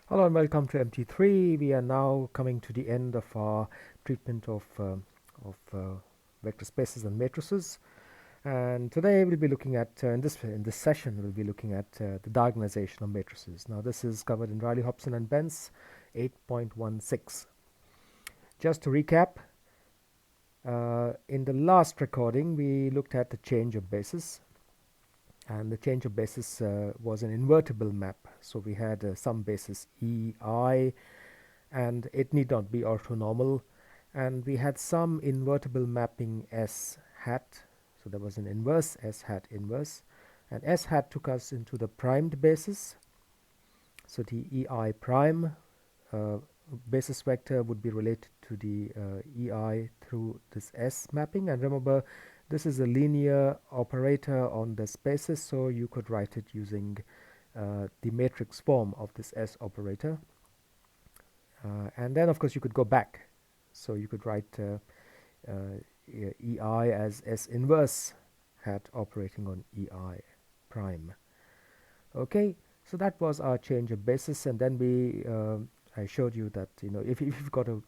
Hello and welcome to MT3. We are now coming to the end of our treatment of vector spaces and matrices. And today we'll be looking at in this session we'll be looking at the diagonalization of matrices. Now this is covered in Riley, Hobson and Benz 8.16. Just to recap, in the last recording we looked at the change of basis. And the change of basis was an invertible map. So we had some basis EI, and it need not be orthonormal. And we had some invertible mapping S hat. So there was an inverse S hat inverse. And S hat took us into the primed basis. So the EI prime basis vector would be related to the EI through this S mapping. And remember, this is a linear operator on the spaces, so you could write it using the matrix form of this S operator. And then, of course, you could go back. So you could write EI as S inverse hat operating on EI prime. Okay, so that was our change of basis, and then I showed you that if you've got a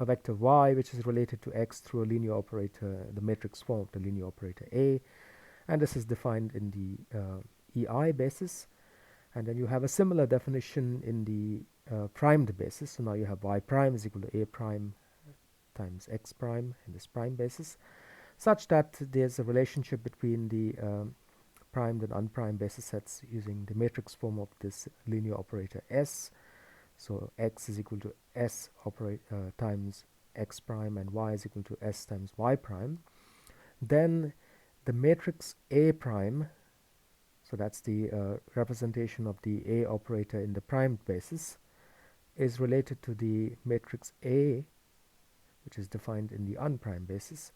vector y which is related to x through a linear operator, the matrix form of the linear operator A, and this is defined in the EI basis, and then you have a similar definition in the primed basis. So now you have y prime is equal to A prime times x prime in this prime basis, such that there's a relationship between the primed and unprimed basis sets using the matrix form of this linear operator S. So x is equal to S times x prime, and y is equal to S times y prime. Then the matrix A prime, so that's the representation of the A operator in the primed basis, is related to the matrix A, which is defined in the unprimed basis,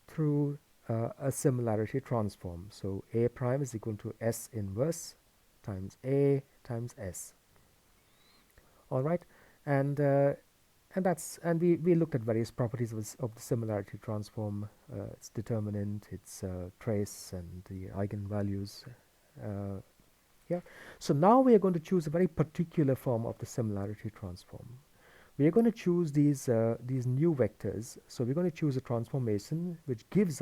through a similarity transform. So A prime is equal to S inverse times A times S. All right, and we looked at various properties of the similarity transform, its determinant, its trace, and the eigenvalues. Yeah. So now we are going to choose a very particular form of the similarity transform. We are going to choose these new vectors. So we're going to choose a transformation which takes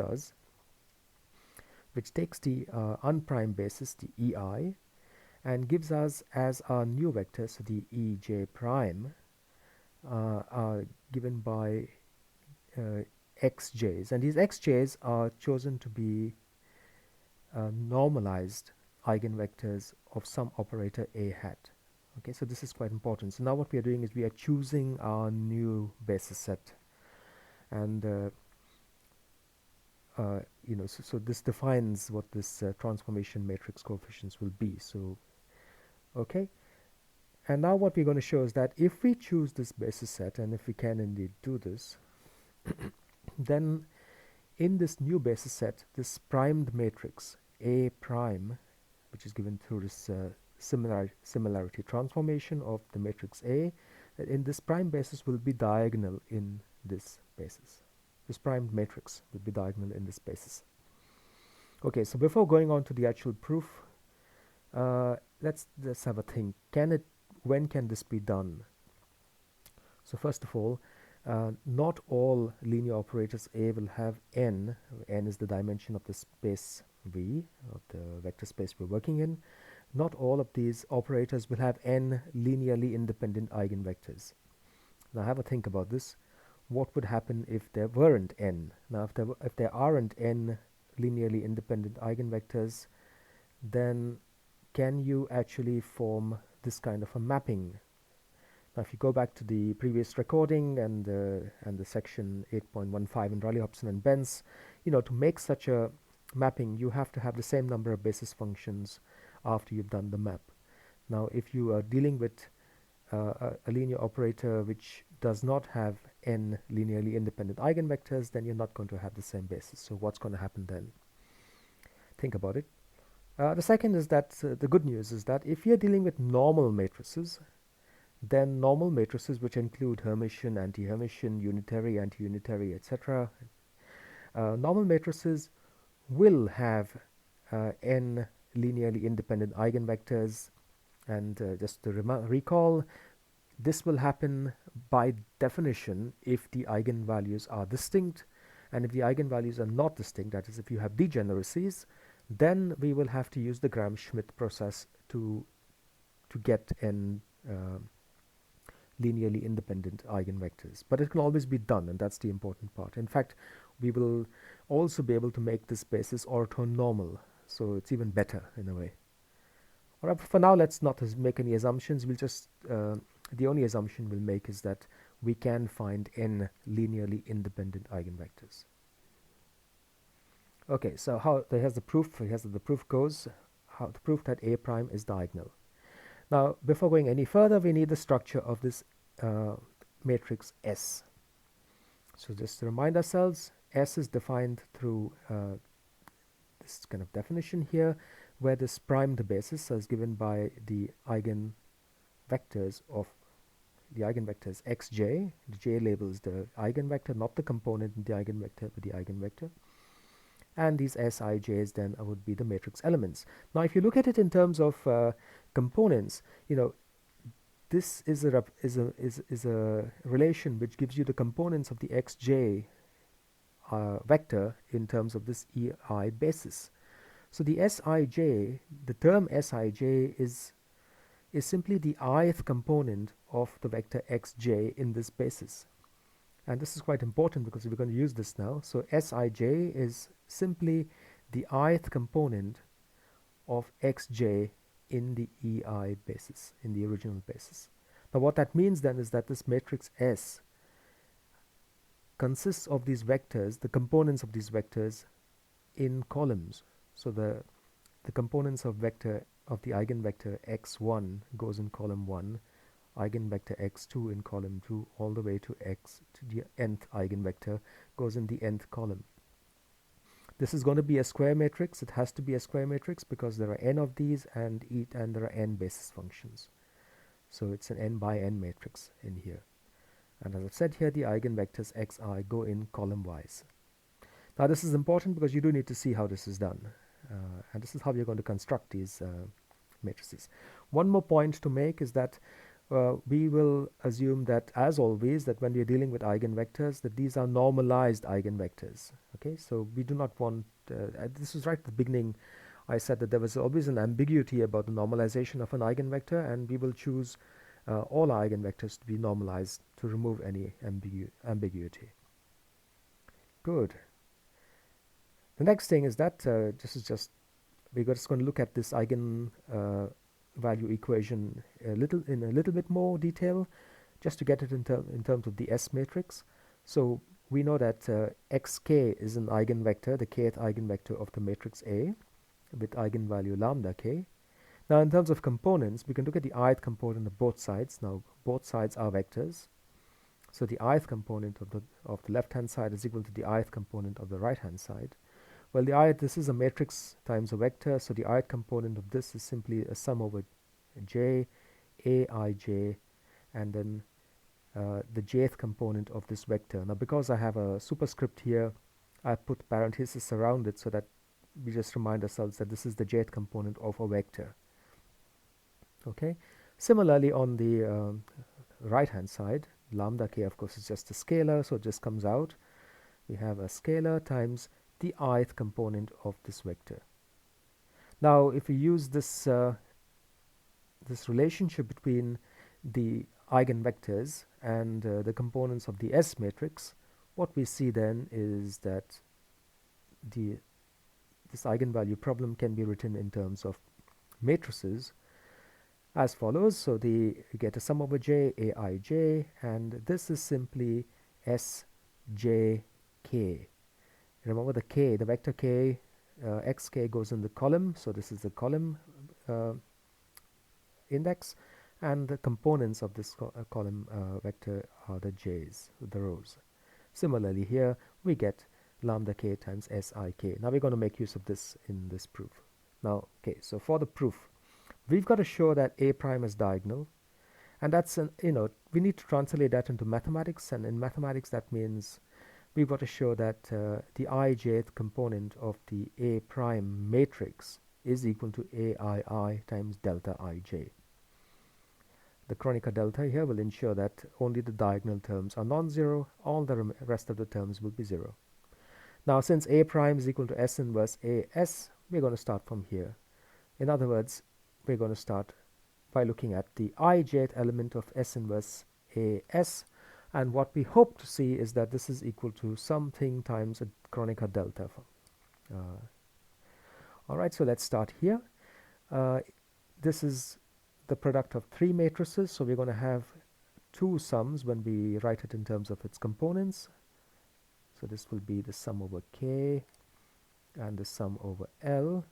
the unprimed basis, the EI, and gives us as our new vector, so the EJ prime, are given by xj's, and these xj's are chosen to be normalized eigenvectors of some operator A hat. Okay, so this is quite important. So now what we are doing is we are choosing our new basis set, and so this defines what this transformation matrix coefficients will be. So okay, and now what we're going to show is that if we choose this basis set, and if we can indeed do this, then in this new basis set, this primed matrix A prime, which is given through this similarity transformation of the matrix A, that in this prime basis will be diagonal in this basis. This primed matrix will be diagonal in this basis. Okay, so before going on to the actual proof, let's have a think. When can this be done? So first of all, not all linear operators A will have n. N is the dimension of the space V, of the vector space we're working in. Not all of these operators will have n linearly independent eigenvectors. Now have a think about this. What would happen if there weren't n? Now if there aren't n linearly independent eigenvectors, then can you actually form this kind of a mapping? Now if you go back to the previous recording and the section 8.15 in Riley, Hobson and Benz, to make such a mapping you have to have the same number of basis functions after you've done the map. Now if you are dealing with a linear operator which does not have n linearly independent eigenvectors, then you're not going to have the same basis. So what's going to happen then? Think about it. The second is that the good news is that if you're dealing with normal matrices, then normal matrices which include Hermitian, anti-Hermitian, unitary, anti-unitary, etc., normal matrices will have n linearly independent eigenvectors And just to recall, this will happen by definition if the eigenvalues are distinct, and if the eigenvalues are not distinct, that is if you have degeneracies, then we will have to use the Gram-Schmidt process to get n linearly independent eigenvectors. But it can always be done, and that's the important part. In fact, we will also be able to make this basis orthonormal, so it's even better in a way. All right, for now, let's not make any assumptions. We'll just the only assumption we'll make is that we can find n linearly independent eigenvectors. Okay, so here's the proof. Here's how the proof goes. How the proof that A prime is diagonal. Now, before going any further, we need the structure of this matrix S. So just to remind ourselves, S is defined through this kind of definition here, where this primed basis is given by the eigenvectors of the eigenvectors xj. The j labels the eigenvector, not the component in the eigenvector, but the eigenvector. And these Sij's then would be the matrix elements. Now, if you look at it in terms of components, you know, this is a relation which gives you the components of the xj vector in terms of this EI basis. So the Sij, the term Sij is simply the ith component of the vector xj in this basis. And this is quite important because we're going to use this now. So Sij is simply the ith component of xj in the EI basis, in the original basis. Now what that means then is that this matrix S consists of these vectors, the components of these vectors in columns. So the components of vector of the eigenvector x1 goes in column 1, eigenvector x2 in column 2, all the way to x to the nth eigenvector goes in the nth column. This is going to be a square matrix. It has to be a square matrix because there are n of these and there are n basis functions. So it's an n by n matrix in here. And as I've said here, the eigenvectors xi go in column wise. Now this is important because you do need to see how this is done. And this is how you're going to construct these matrices. One more point to make is that we will assume that, as always, that when we are dealing with eigenvectors, that these are normalized eigenvectors. Okay, so we do not want, this was right at the beginning, I said that there was always an ambiguity about the normalization of an eigenvector, and we will choose all our eigenvectors to be normalized to remove any ambiguity. Good. The next thing is that we're just going to look at this eigen value equation in a little bit more detail, just to get it in terms of the S matrix. So we know that xk is an eigenvector, the kth eigenvector of the matrix A, with eigenvalue lambda k. Now in terms of components, we can look at the ith component of both sides. Now both sides are vectors, so the ith component of the left hand side is equal to the ith component of the right hand side. Well, the ith, this is a matrix times a vector, so the ith component of this is simply a sum over j, aij, and then the jth component of this vector. Now because I have a superscript here, I put parentheses around it so that we just remind ourselves that this is the jth component of a vector. Okay. Similarly, on the right hand side, lambda k, of course, is just a scalar, so it just comes out. We have a scalar times the ith component of this vector. Now if we use this this relationship between the eigenvectors and the components of the S matrix, what we see then is that this eigenvalue problem can be written in terms of matrices as follows. So you get a sum over j, aij, and this is simply sjk. Remember the k, the vector k, xk goes in the column, so this is the column index, and the components of this column vector are the j's, the rows. Similarly here, we get lambda k times sik. Now we're going to make use of this in this proof. Now, okay, so for the proof, we've got to show that A prime is diagonal, and that's, we need to translate that into mathematics, and in mathematics that means we've got to show that the ijth component of the A prime matrix is equal to aii times delta ij. The Kronecker delta here will ensure that only the diagonal terms are non-zero, all the rest of the terms will be 0. Now since A prime is equal to S inverse AS, we're going to start from here. In other words, we're going to start by looking at the ijth element of S inverse AS, and what we hope to see is that this is equal to something times a Kronecker delta. Alright, so let's start here. This is the product of 3 matrices, so we're going to have 2 sums when we write it in terms of its components. So this will be the sum over K and the sum over L.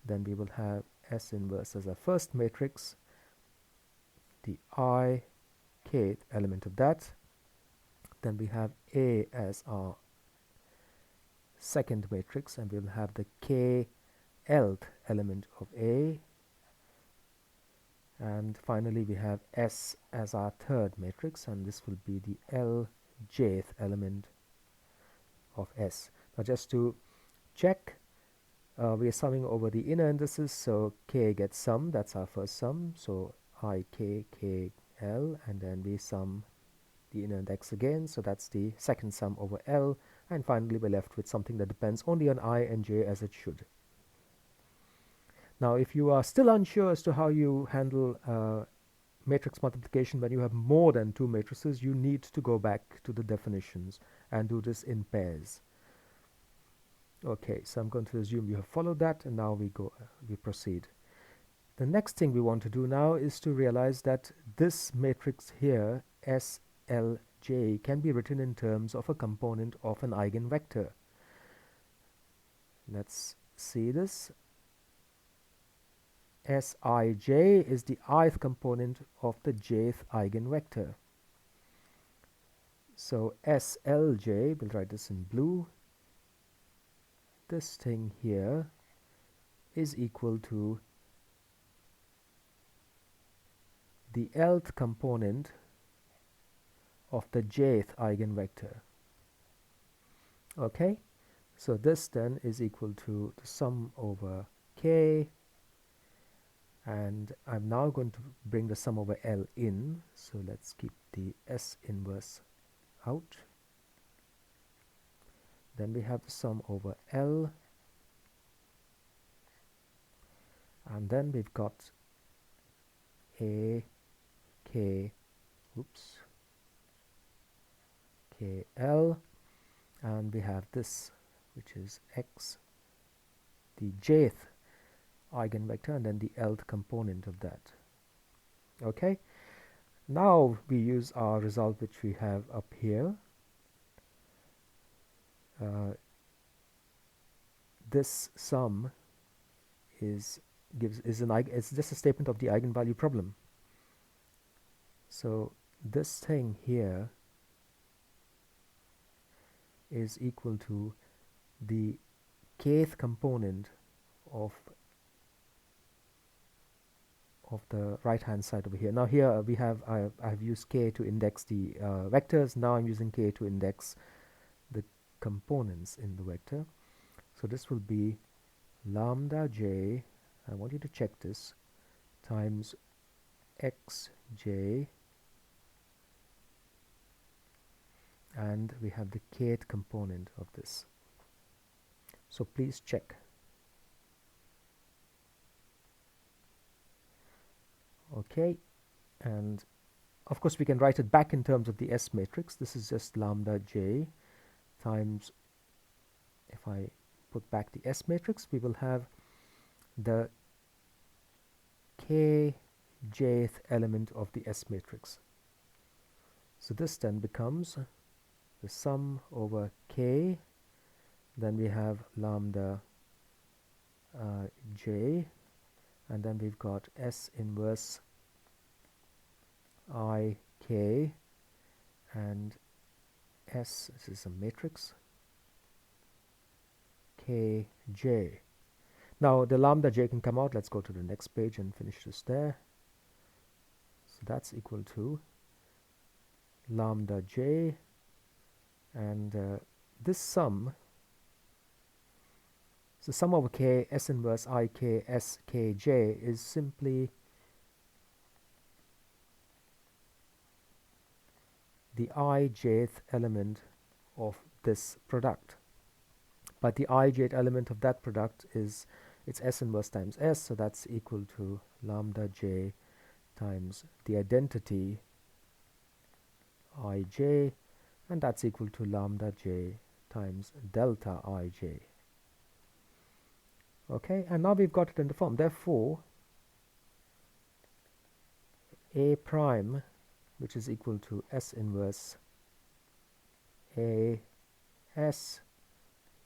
Then we will have S inverse as our first matrix, the I kth element of that. Then we have A as our second matrix, and we will have the K Lth element of A. And finally we have S as our third matrix, and this will be the Ljth element of S. Now just to check, we are summing over the inner indices, so K gets summed, that's our first sum, so I K K L, and then we sum the inner index again, so that's the second sum over L, and finally we're left with something that depends only on I and J as it should. Now if you are still unsure as to how you handle matrix multiplication when you have more than 2 matrices, you need to go back to the definitions and do this in pairs. Okay, so I'm going to assume you have followed that, and now we proceed. The next thing we want to do now is to realize that this matrix here, SLJ, can be written in terms of a component of an eigenvector. Let's see this. Sij is the ith component of the jth eigenvector. So SLJ, we'll write this in blue, this thing here is equal to the lth component of the jth eigenvector. Okay, so this then is equal to the sum over K, and I'm now going to bring the sum over L in, so let's keep the S inverse out. Then we have the sum over L, and then we've got A K, KL, and we have this, which is X, the jth eigenvector, and then the lth component of that. Okay, now we use our result which we have up here. This sum is it's just a statement of the eigenvalue problem. So this thing here is equal to the kth component of the right hand side over here. Now here we have I've used K to index the vectors. Now I'm using K to index the components in the vector. So this will be lambda j, I want you to check this, times xj, and we have the kth component of this. So please check. Okay, and of course we can write it back in terms of the S matrix. This is just lambda j times, if I put back the S matrix, we will have the k jth element of the S matrix. So this then becomes the sum over k, then we have lambda j, and then we've got S inverse I k, and S, this is a matrix, k j. Now the lambda j can come out. Let's go to the next page and finish this there. So that's equal to lambda j, and this sum, so sum over k, S inverse I k, S k j, is simply the ijth element of this product. But the ijth element of that product is its S inverse times S, so that's equal to lambda j times the identity ij, and that's equal to lambda j times delta ij. Okay, and now we've got it in the form. Therefore, A prime, which is equal to S inverse A S,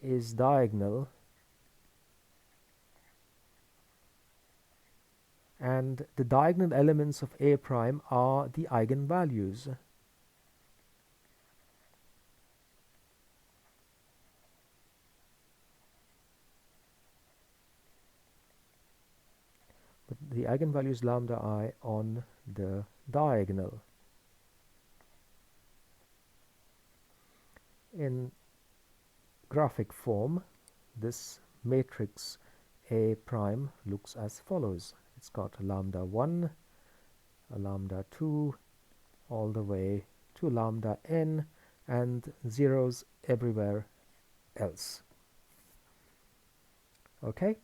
is diagonal, and the diagonal elements of A prime are the eigenvalues. But the eigenvalue is lambda I on the diagonal. In graphic form, this matrix A prime looks as follows. It's got a lambda 1, a lambda 2, all the way to lambda n, and zeros everywhere else. Okay.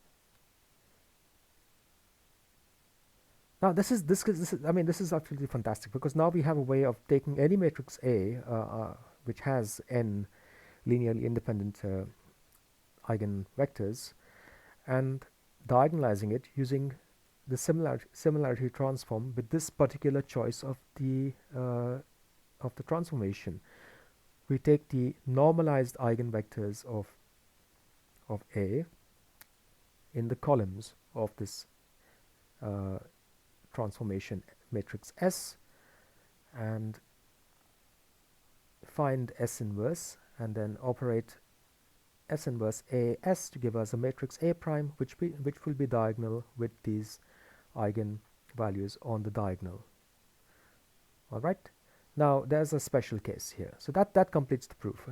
Now this is absolutely fantastic, because now we have a way of taking any matrix A which has n linearly independent eigenvectors and diagonalizing it using the similarity transform with this particular choice of the transformation. We take the normalized eigenvectors of A in the columns of this transformation matrix S, and find S inverse, and then operate S inverse AS to give us a matrix A prime, which will be diagonal with these eigenvalues on the diagonal. All right. Now there's a special case here, so that completes the proof.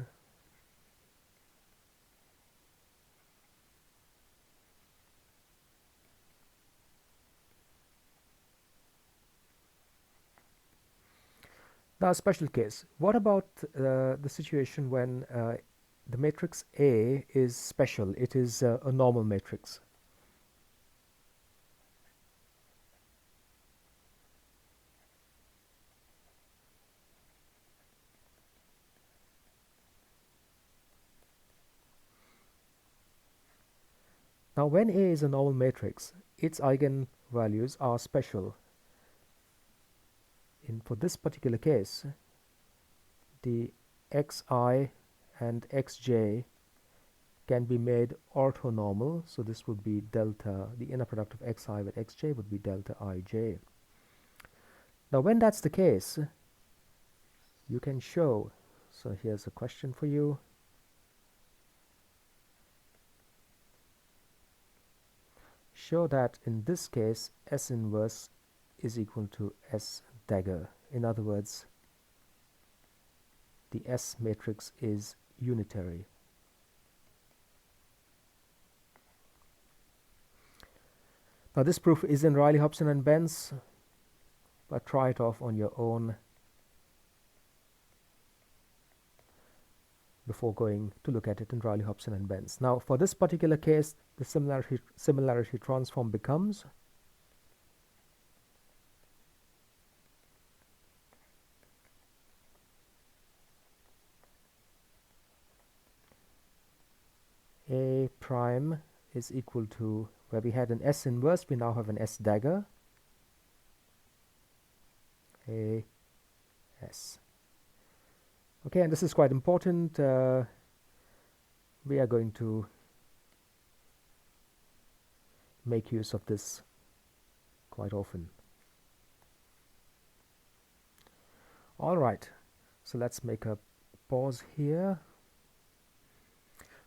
Now, a special case. What about the situation when the matrix A is special? It is a normal matrix. Now, when A is a normal matrix, its eigenvalues are special. For this particular case, the xi and xj can be made orthonormal, so this would be delta, the inner product of xi with xj would be delta ij. Now when that's the case, you can show, so here's a question for you. Show that in this case S inverse is equal to S dagger. In other words, the S matrix is unitary. Now this proof is in Riley, Hobson and Benz, but try it off on your own before going to look at it in Riley, Hobson and Benz. Now for this particular case, the similarity transform becomes A prime is equal to, where we had an S inverse, we now have an S dagger, A S. Okay, and this is quite important. We are going to make use of this quite often. All right, so let's make a pause here.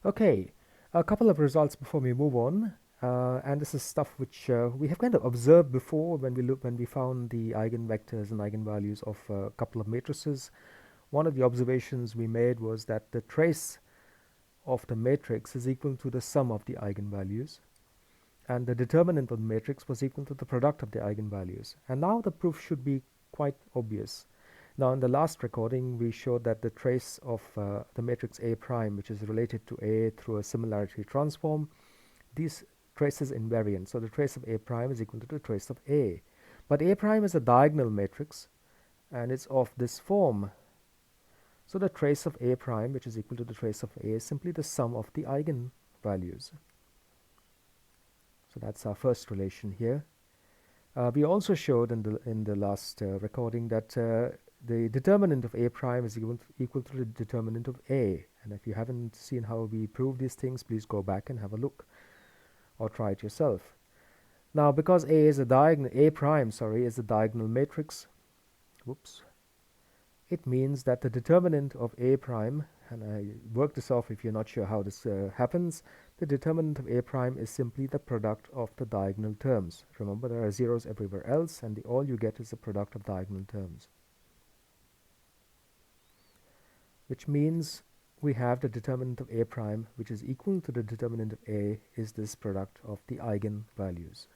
Okay, a couple of results before we move on, and this is stuff which we have kind of observed before when we found the eigenvectors and eigenvalues of a couple of matrices. One of the observations we made was that the trace of the matrix is equal to the sum of the eigenvalues, and the determinant of the matrix was equal to the product of the eigenvalues. And now the proof should be quite obvious. Now in the last recording we showed that the trace of the matrix A prime, which is related to A through a similarity transform, these trace is invariant. So the trace of A prime is equal to the trace of A. But A prime is a diagonal matrix and it's of this form. So the trace of A prime, which is equal to the trace of A, is simply the sum of the eigenvalues. So that's our first relation here. We also showed in the last recording that the determinant of A prime is equal to the determinant of A. And if you haven't seen how we prove these things, please go back and have a look or try it yourself. Now, because A prime, is a diagonal matrix, whoops, it means that the determinant of A prime, and I worked this off if you're not sure how this happens, the determinant of A prime is simply the product of the diagonal terms. Remember, there are zeros everywhere else, and all you get is the product of diagonal terms. Which means we have the determinant of A prime, which is equal to the determinant of A, is this product of the eigenvalues.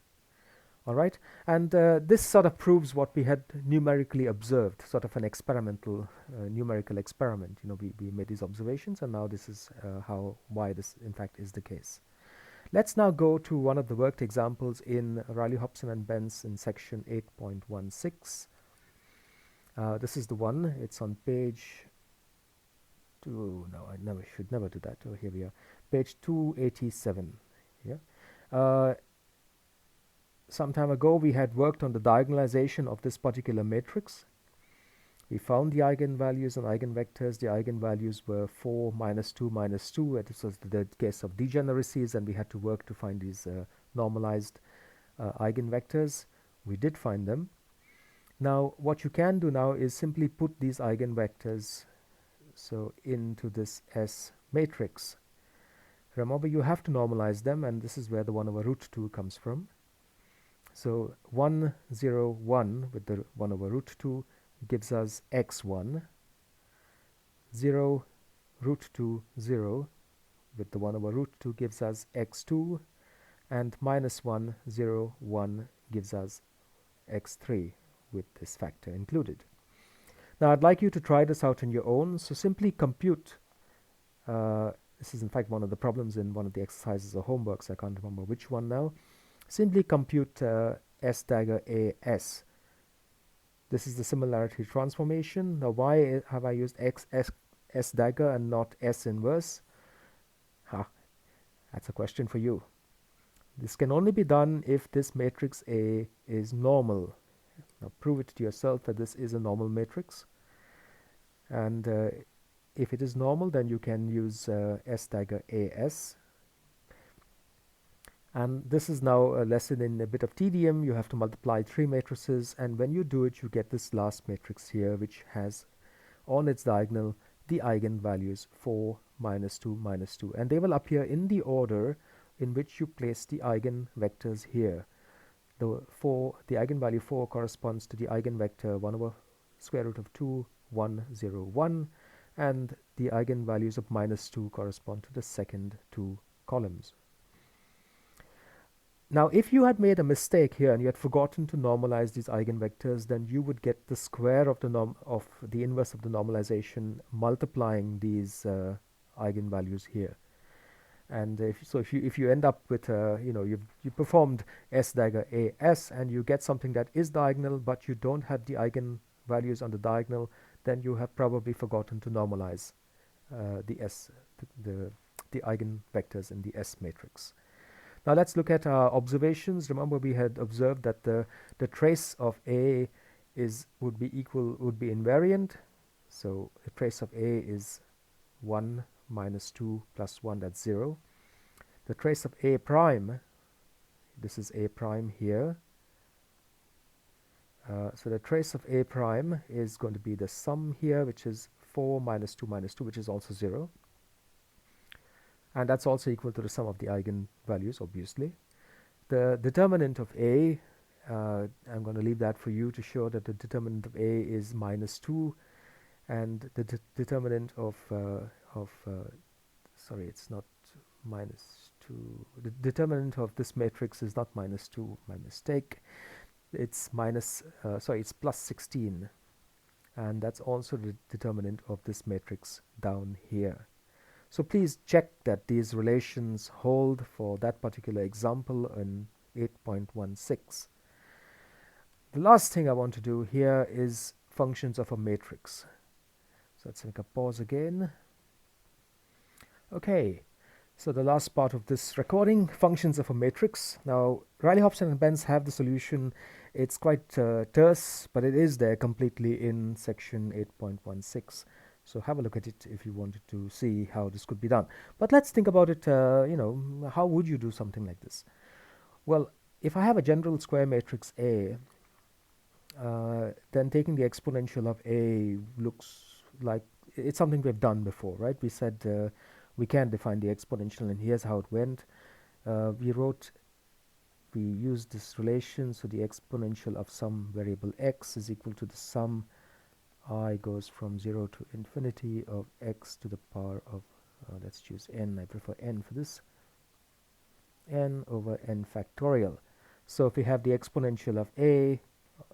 All right, and this sort of proves what we had numerically observed, sort of an experimental numerical experiment. You know, we made these observations, and now this is why this in fact is the case. Let's now go to one of the worked examples in Riley, Hobson and Benz in section 8.16. This is the one. It's on page 2. No, I should never do that. Oh, here we are, page 287. Yeah. Some time ago we had worked on the diagonalization of this particular matrix. We found the eigenvalues and eigenvectors. The eigenvalues were 4, minus 2, minus 2. This was the case of degeneracies, and we had to work to find these normalized eigenvectors. We did find them. Now what you can do now is simply put these eigenvectors into this S matrix. Remember, you have to normalize them, and this is where the 1 over root 2 comes from. So 1, 0, 1 with the 1 over root 2 gives us x1. 0, root 2, 0 with the 1 over root 2 gives us x2. And minus 1, 0, 1 gives us x3 with this factor included. Now I'd like you to try this out on your own. So simply compute. This is in fact one of the problems in one of the exercises or homeworks. I can't remember which one now. Simply compute S dagger AS. This is the similarity transformation. Now why have I used S dagger and not S inverse? That's a question for you. This can only be done if this matrix A is normal. Now prove it to yourself that this is a normal matrix. And if it is normal, then you can use S dagger AS. And this is now a lesson in a bit of tedium. You have to multiply 3 matrices, and when you do it, you get this last matrix here, which has on its diagonal the eigenvalues 4, minus 2, minus 2. And they will appear in the order in which you place the eigenvectors here. The eigenvalue 4 corresponds to the eigenvector 1 over square root of 2, 1, 0, 1. And the eigenvalues of minus 2 correspond to the second 2 columns. Now if you had made a mistake here and you had forgotten to normalize these eigenvectors, then you would get the square of the inverse of the normalization multiplying these eigenvalues here. And if you end up with you performed S dagger AS and you get something that is diagonal but you don't have the eigenvalues on the diagonal, then you have probably forgotten to normalize the eigenvectors in the S matrix. Now let's look at our observations. Remember, we had observed that the trace of A would be invariant. So the trace of A is 1 minus 2 plus 1, that's 0. The trace of A prime, this is A prime here. So the trace of A prime is going to be the sum here, which is 4 minus 2 minus 2, which is also 0. And that's also equal to the sum of the eigenvalues, obviously. The determinant of A, I'm going to leave that for you to show that the determinant of A is minus 2. And the determinant of, sorry, it's not minus 2. The determinant of this matrix is not minus 2, my mistake. It's it's plus 16. and that's also the determinant of this matrix down here. So please check that these relations hold for that particular example in 8.16. The last thing I want to do here is functions of a matrix. So let's make a pause again. Okay, so the last part of this recording, functions of a matrix. Now, Riley, Hobson and Benz have the solution. It's quite terse, but it is there completely in section 8.16. So have a look at it if you wanted to see how this could be done. But let's think about it, how would you do something like this? Well, if I have a general square matrix A, then taking the exponential of A looks like it's something we've done before, right? We said we can define the exponential, and here's how it went. We used this relation, so the exponential of some variable x is equal to the sum I goes from 0 to infinity of x to the power of, let's choose n, I prefer n for this, n over n factorial. So if we have the exponential of A,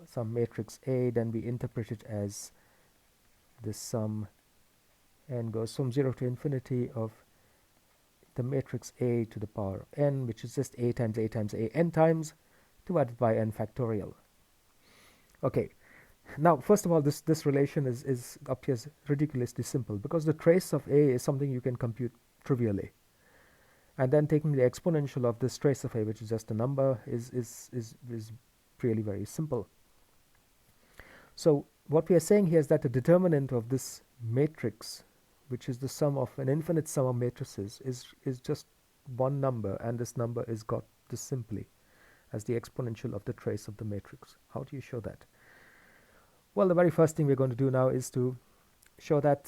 some matrix A, then we interpret it as this sum n goes from 0 to infinity of the matrix A to the power of n, which is just A times A times A n times divided by n factorial. Okay, now first of all, this relation appears ridiculously simple because the trace of A is something you can compute trivially. And then taking the exponential of this trace of A, which is just a number, is really very simple. So what we are saying here is that the determinant of this matrix, which is the sum of an infinite sum of matrices, is just one number, and this number is got this simply as the exponential of the trace of the matrix. How do you show that? Well, the very first thing we're going to do now is to show that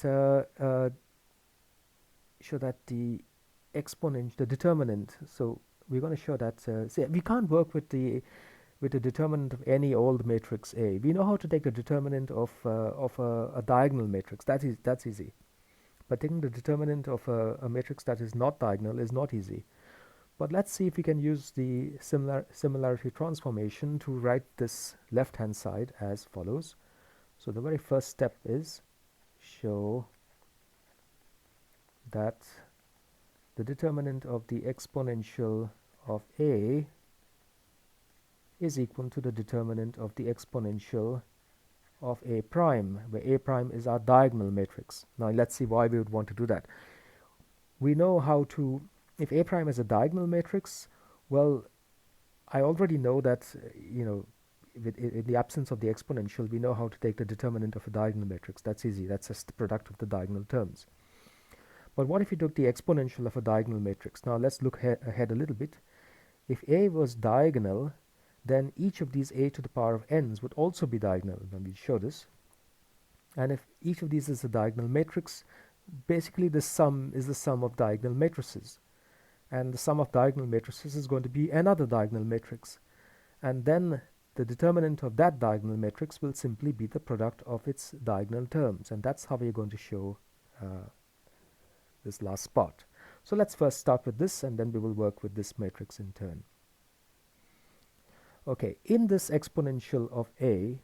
the exponent, the determinant. So we're going to show that see, we can't work with the determinant of any old matrix A. We know how to take the determinant of a diagonal matrix. That's easy. But taking the determinant of a matrix that is not diagonal is not easy. But let's see if we can use the similarity transformation to write this left-hand side as follows. So the very first step is show that the determinant of the exponential of A is equal to the determinant of the exponential of A prime, where A prime is our diagonal matrix. Now let's see why we would want to do that. We know how to, if A prime is a diagonal matrix, well, I already know that, in the absence of the exponential, we know how to take the determinant of a diagonal matrix. That's easy. That's just the product of the diagonal terms. But what if we took the exponential of a diagonal matrix? Now let's look ahead a little bit. If A was diagonal, then each of these A to the power of n's would also be diagonal. Now we'll show this. And if each of these is a diagonal matrix, basically the sum is the sum of diagonal matrices. And the sum of diagonal matrices is going to be another diagonal matrix. And then the determinant of that diagonal matrix will simply be the product of its diagonal terms. And that's how we're going to show this last part. So let's first start with this, and then we will work with this matrix in turn. Okay, in this exponential of A,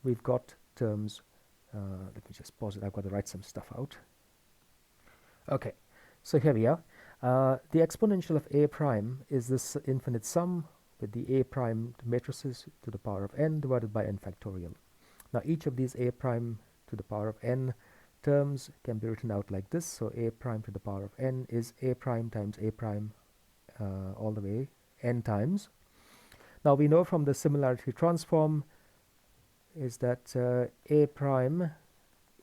we've got terms, let me just pause it, I've got to write some stuff out. Okay, so here we are. The exponential of A prime is this infinite sum with the A prime matrices to the power of n divided by n factorial. Now each of these A prime to the power of n terms can be written out like this. So A prime to the power of n is A prime times A prime all the way n times. Now we know from the similarity transform is that A prime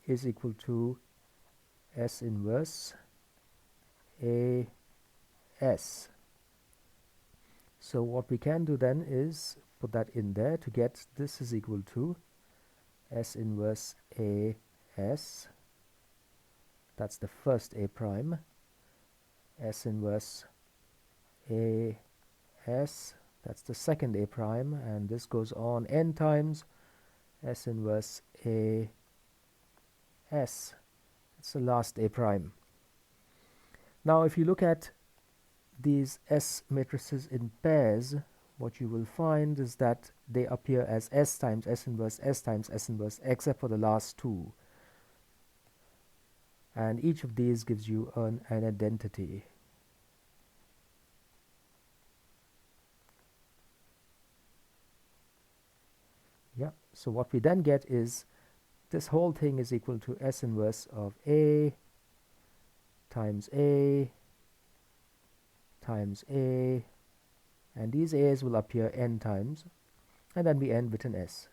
is equal to S inverse A S. So what we can do then is put that in there to get this is equal to S inverse A S. That's the first A prime. S inverse A S. That's the second A prime, and this goes on n times S inverse A S. It's the last A prime. Now if you look at these S matrices in pairs, what you will find is that they appear as S times S inverse, S times S inverse, except for the last two. And each of these gives you an identity. Yeah, so what we then get is this whole thing is equal to S inverse of A times A times A, and these A's will appear n times, and then we end with an S.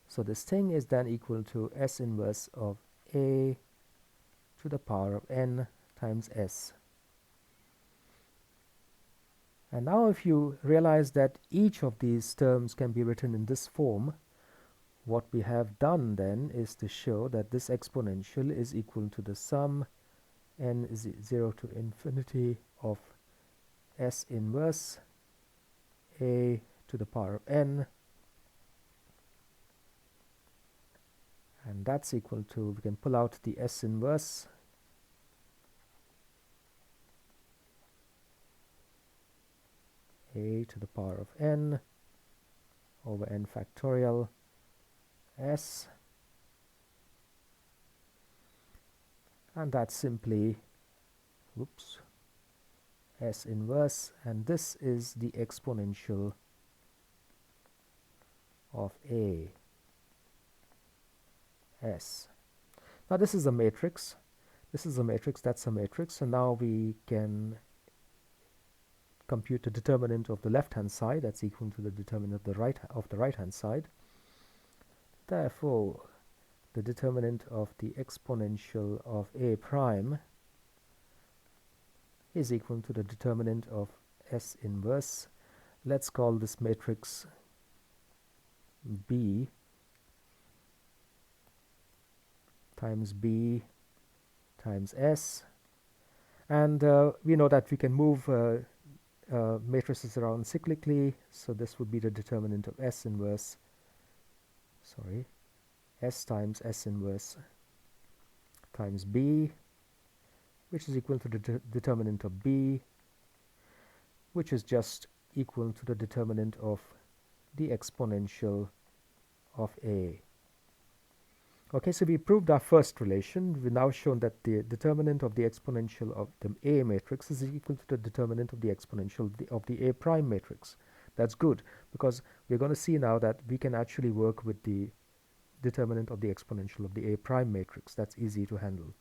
So this thing is then equal to S inverse of A to the power of n times S. And now if you realize that each of these terms can be written in this form, what we have done then is to show that this exponential is equal to the sum n is 0 to infinity of S inverse A to the power of n, and that's equal to, we can pull out the S inverse, A to the power of n over n factorial S, and that's simply, oops, S inverse, and this is the exponential of A S. Now this is a matrix, this is a matrix, that's a matrix, so now we can compute the determinant of the left hand side, that's equal to the determinant of the right hand side. Therefore the determinant of the exponential of A prime is equal to the determinant of S inverse. Let's call this matrix B times B times S, and we know that we can move matrices around cyclically, so this would be the determinant of S inverse, S times S inverse times B, which is equal to the determinant of B, which is just equal to the determinant of the exponential of A. Okay, so we proved our first relation. We've now shown that the determinant of the exponential of the A matrix is equal to the determinant of the exponential of the A prime matrix. That's good, because we're going to see now that we can actually work with the determinant of the exponential of the A prime matrix. That's easy to handle.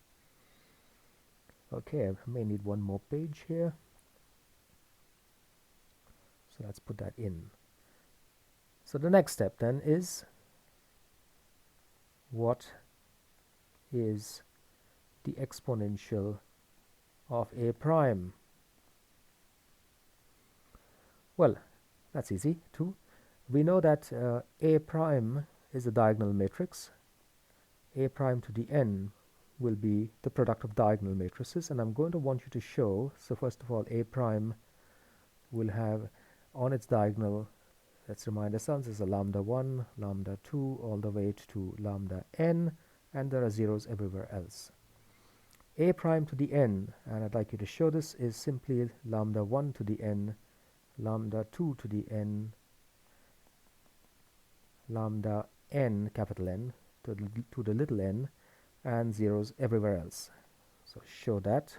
Okay, I may need one more page here. So let's put that in. So the next step then is, what is the exponential of A prime? Well, that's easy too. We know that A prime is a diagonal matrix. A prime to the n will be the product of diagonal matrices, and I'm going to want you to show, so first of all, A prime will have on its diagonal, let's remind ourselves, is a lambda 1, lambda 2, all the way to lambda n, and there are zeros everywhere else. A prime to the n, and I'd like you to show this, is simply lambda 1 to the n, lambda 2 to the n, lambda n, capital N, to the little n, and zeros everywhere else. So show that.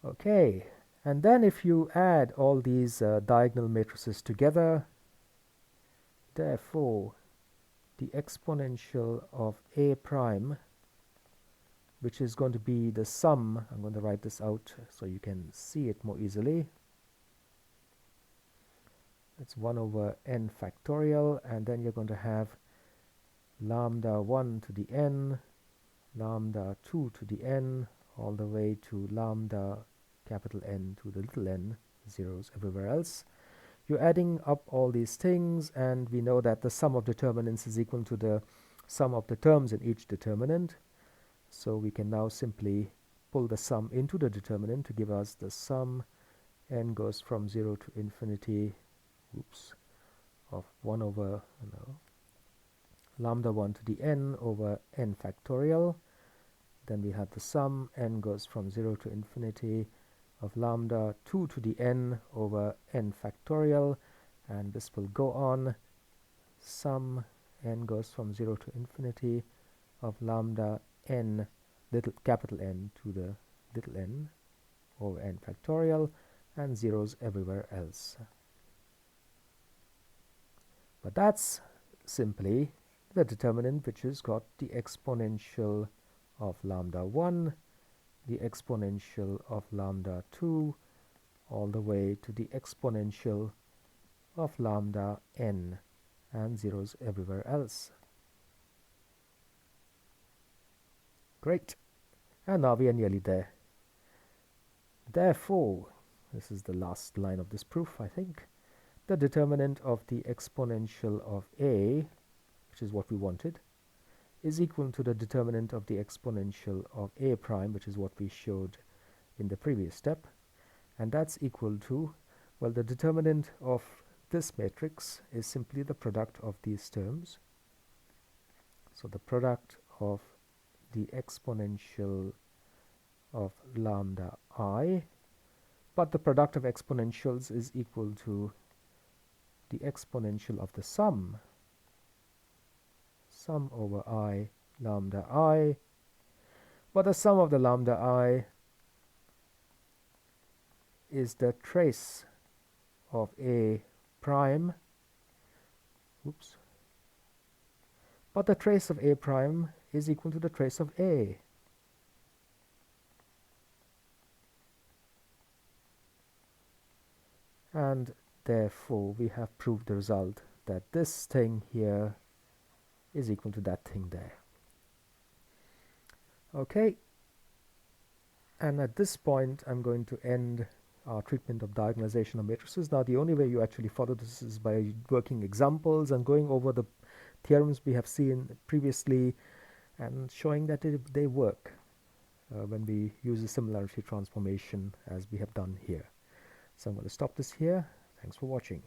Okay, and then if you add all these diagonal matrices together, therefore the exponential of A prime, which is going to be the sum, I'm going to write this out so you can see it more easily. It's 1 over n factorial, and then you're going to have lambda 1 to the n, lambda 2 to the n, all the way to lambda capital N to the little n, zeros everywhere else. You're adding up all these things, and we know that the sum of determinants is equal to the sum of the terms in each determinant. So we can now simply pull the sum into the determinant to give us the sum. N goes from 0 to infinity, of 1 over lambda 1 to the n over n factorial. then we have the sum, n goes from 0 to infinity of lambda 2 to the n over n factorial, and this will go on. Sum n goes from 0 to infinity of lambda n, capital N to the little n over n factorial, and zeros everywhere else. But that's simply the determinant which has got the exponential of lambda 1, the exponential of lambda 2, all the way to the exponential of lambda n, and zeros everywhere else. Great. And now we are nearly there. Therefore, this is the last line of this proof, I think. The determinant of the exponential of a, which is what we wanted, is equal to the determinant of the exponential of a prime, which is what we showed in the previous step. And that's equal to, well, the determinant of this matrix is simply the product of these terms. So the product of the exponential of lambda I, but the product of exponentials is equal to the exponential of the sum over I lambda I, but the sum of the lambda I is the trace of a prime, but the trace of a prime is equal to the trace of a. And therefore we have proved the result that this thing here is equal to that thing there. Okay, and at this point I'm going to end our treatment of diagonalization of matrices. Now the only way you actually follow this is by working examples and going over the theorems we have seen previously and showing that they work when we use the similarity transformation as we have done here. So I'm going to stop this here. Thanks for watching.